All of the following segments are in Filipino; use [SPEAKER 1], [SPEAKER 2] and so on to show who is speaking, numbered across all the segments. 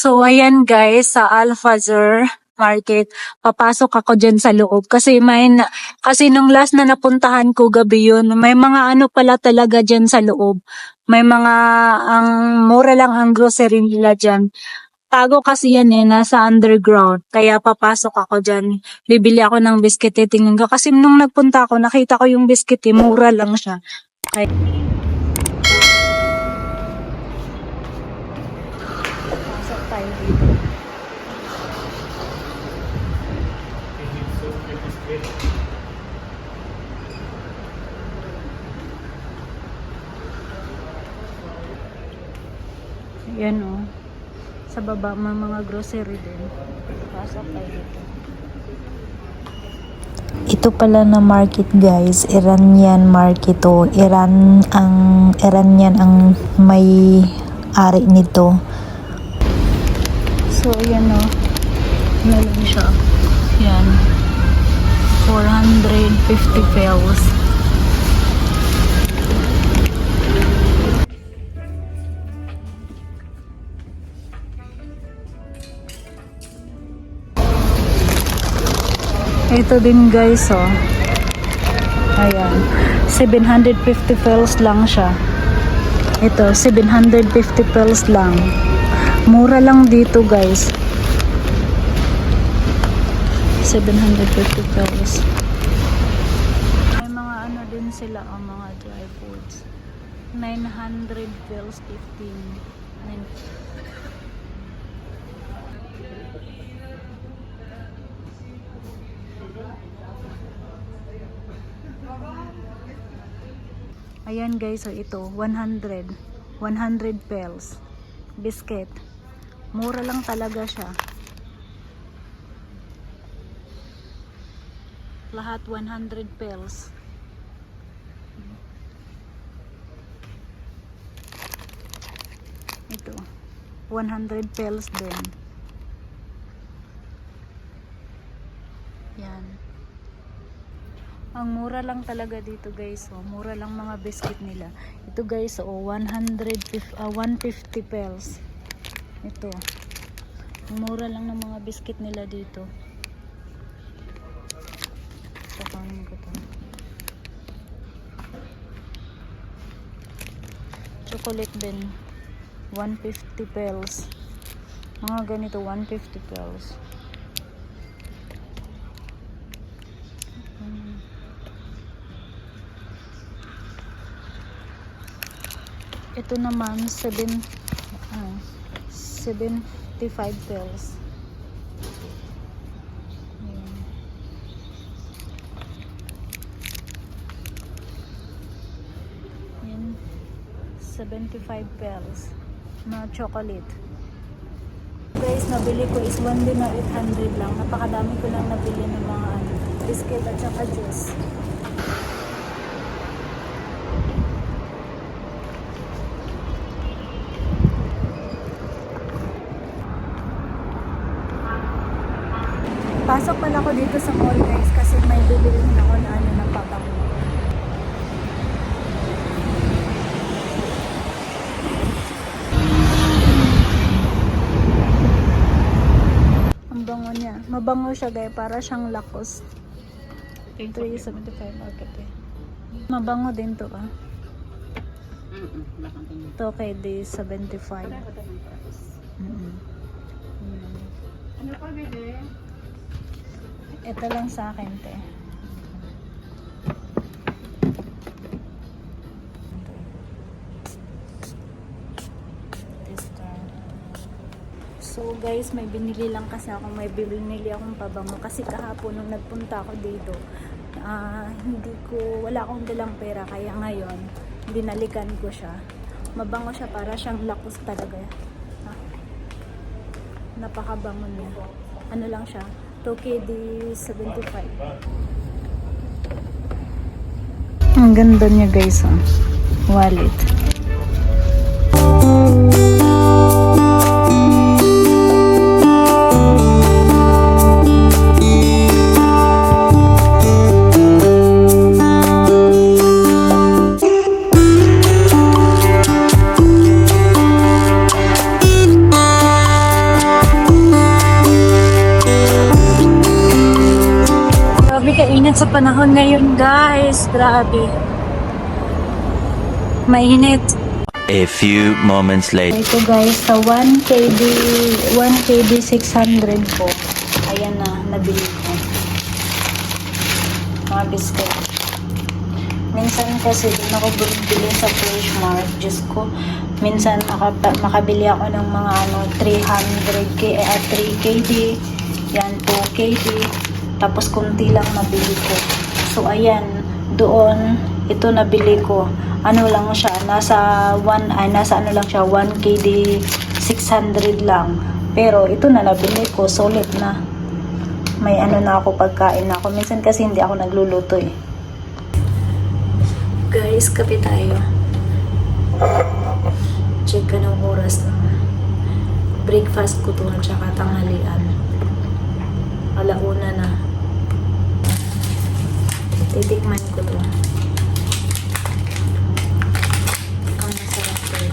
[SPEAKER 1] So, ayan guys, sa Al-Fazr Market, papasok ako dyan sa loob. Kasi kasi nung last na napuntahan ko gabi yun, may mga ano pala talaga dyan sa loob. May mga, ang mura lang ang grocery nila dyan. Tago kasi yan nasa underground. Kaya papasok ako dyan. Bibili ako ng biscuit, titingnan ko. Kasi nung nagpunta ako, nakita ko yung biscuit, mura lang siya. Kaya pasok tayo dito. Yan o. Sa baba, may mga grocery din. Pasok tayo dito.
[SPEAKER 2] Ito pala na market guys, Iranian market to. Iranian ang may ari nito.
[SPEAKER 1] So, yan o. Meron siya. Yan. 450 pesos. Ito din guys, oh. Ayan. 750 pesos lang siya. Ito, 750 pesos lang. Mura lang dito guys. 750 pesos. May mga ano din sila, oh, mga dry foods. 900 pesos 15. Ayan guys, so ito 100 pesos biscuit. Mura lang talaga siya. Lahat 100 pesos. Ito 100 pesos din. Yan. Ang mura lang talaga dito guys, oh. Mura lang mga biscuit nila. Ito guys, oh, 150 pesos. Ito. Mura lang ng mga biscuit nila dito. Pakanin ko to. Chocolate din. 150 pesos. Mga ganito, 150 pesos. Ito naman 75 pesos. Yan. 75 pesos na chocolate. Guys, nabili ko is 1 din na 800 lang. Napakadami ko lang nabili ng mga biscuit at saka juice. Pasok pala ako dito sa mall guys kasi may bibilihin ako na ano ng pabango. Ang bango niya. Mabango siya guys, para siyang Lacoste. 375 market eh. Mabango din to ah. Ito kay D75.
[SPEAKER 3] Ano pa bebe?
[SPEAKER 1] Ito lang sa akin, te. So guys, may binili lang kasi ako. May binili akong pabango. Kasi kahapon nung nagpunta ako dito, wala akong dalang pera. Kaya ngayon, binalikan ko siya. Mabango siya, para siyang Lacoste talaga. Napakabango niya. Ano lang siya? KD75. Ang ganda niya guys, oh. Wallet. panahon ngayon guys, grabe. Mainit.
[SPEAKER 4] A few moments later.
[SPEAKER 1] Ito guys, sa 1 KD 600 po. Ayan na, nabili ko. Mga biscuit. Minsan kasi din ako bumibili sa Fresh Mart. Diyos ko, minsan makabili ako ng mga 3KD. Yan, 2KD. Tapos kunti lang nabili ko. So ayan, doon, ito nabili ko. Ano lang siya, nasa 1KD 600 lang. Pero ito na nabili ko, solid na. May na ako, pagkain na ako. Minsan kasi hindi ako nagluluto eh. Guys, kape tayo. Check ka ng oras na. Breakfast ko to at saka tanghalian. Alauna na. Titikman ko to. Ang masarap to.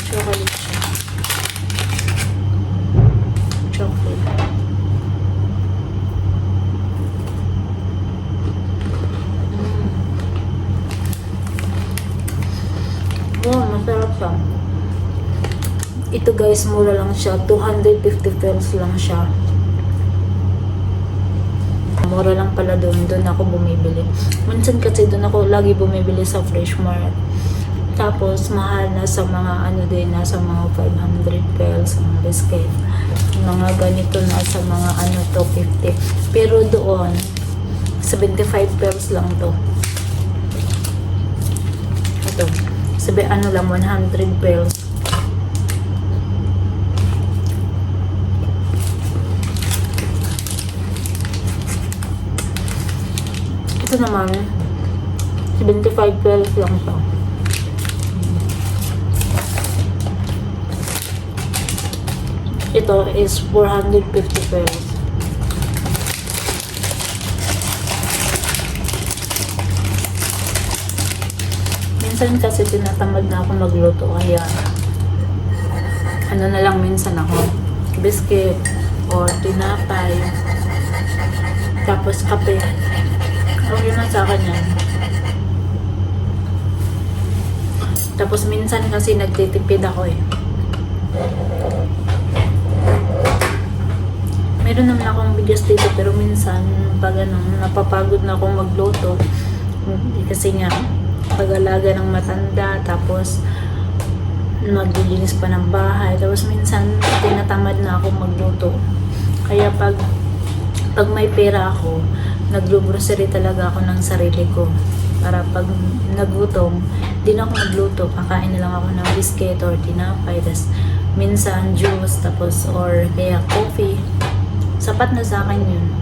[SPEAKER 1] Chocolate siya. Chocolate. Wow, masarap siya. Ito guys, mura lang siya. 250 pesos lang siya. Mura lang pala doon. Doon ako bumibili. Minsan kasi doon ako lagi bumibili sa Fresh Mart. Tapos, mahal na sa mga din, nasa mga 500 pesos ang biscuit. Mga ganito na sa mga 250. Pero doon, 75 pesos lang to. Ito. Lang 100 pesos. Ito naman 75 pesos lang siya. Ito is 450 pesos. Minsan kasi tinatamad na ako magluto, kaya na lang minsan ako, biscuit or tinapay, tapos kape. Okay na sa akin yan. Tapos minsan kasi nagtitipid ako eh. Meron naman akong bigas dito, pero minsan pag napapagod na akong magluto, kasi nga pag-alaga ng matanda, tapos maglilinis pa ng bahay, tapos minsan tinatamad na ako magluto. Kaya pag may pera ako, naglo-grocery talaga ako ng sarili ko. Para pag nagutom, di na ako magluto. Kakain na lang ako ng biscuit or tinapay, tapos minsan juice, tapos or kaya coffee. Sapat na sa akin yun.